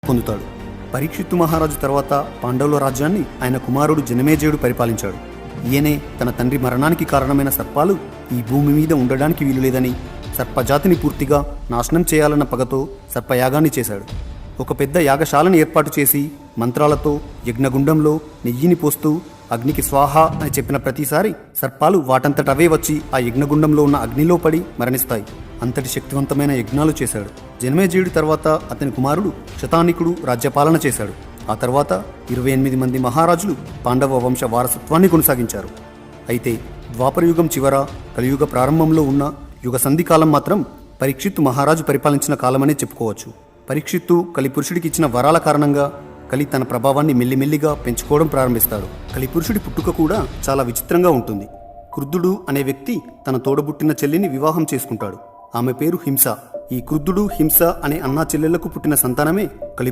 పొందుతాడు. పరీక్షిత్తు మహారాజు తర్వాత పాండవుల రాజ్యాన్ని ఆయన కుమారుడు జనమేజయుడు పరిపాలించాడు. ఈయనే తన తండ్రి మరణానికి కారణమైన సర్పాలు ఈ భూమి మీద ఉండడానికి వీలులేదని, సర్పజాతిని పూర్తిగా నాశనం చేయాలన్న పగతో సర్పయాగాన్ని చేశాడు. ఒక పెద్ద యాగశాలను ఏర్పాటు చేసి మంత్రాలతో యజ్ఞగుండంలో నెయ్యిని పోస్తూ అగ్నికి స్వాహ అని చెప్పిన ప్రతిసారి సర్పాలు వాటంతటవే వచ్చి ఆ యజ్ఞగుండంలో ఉన్న అగ్నిలో పడి మరణిస్తాయి. అంతటి శక్తివంతమైన యజ్ఞాలు చేశాడు. జనమేజయుడి తర్వాత అతని కుమారుడు శతానికుడు రాజ్యపాలన చేశాడు. ఆ తర్వాత 28 మంది మహారాజులు పాండవ వంశ వారసత్వాన్ని కొనసాగించారు. అయితే ద్వాపరయుగం చివర కలియుగ ప్రారంభంలో ఉన్న యుగ సంధికాలం మాత్రం పరీక్షిత్తు మహారాజు పరిపాలించిన కాలమనే చెప్పుకోవచ్చు. పరీక్షిత్తు కలిపురుషుడికి ఇచ్చిన వరాల కారణంగా కలి తన ప్రభావాన్ని మెల్లిమెల్లిగా పెంచుకోవడం ప్రారంభిస్తాడు. కలిపురుషుడి పుట్టుక కూడా చాలా విచిత్రంగా ఉంటుంది. క్రుద్ధుడు అనే వ్యక్తి తన తోడబుట్టిన చెల్లిని వివాహం చేసుకుంటాడు. ఆమె పేరు హింస. ఈ క్రుద్ధుడు హింస అనే అన్నా చెల్లెళ్లకు పుట్టిన సంతానమే కలి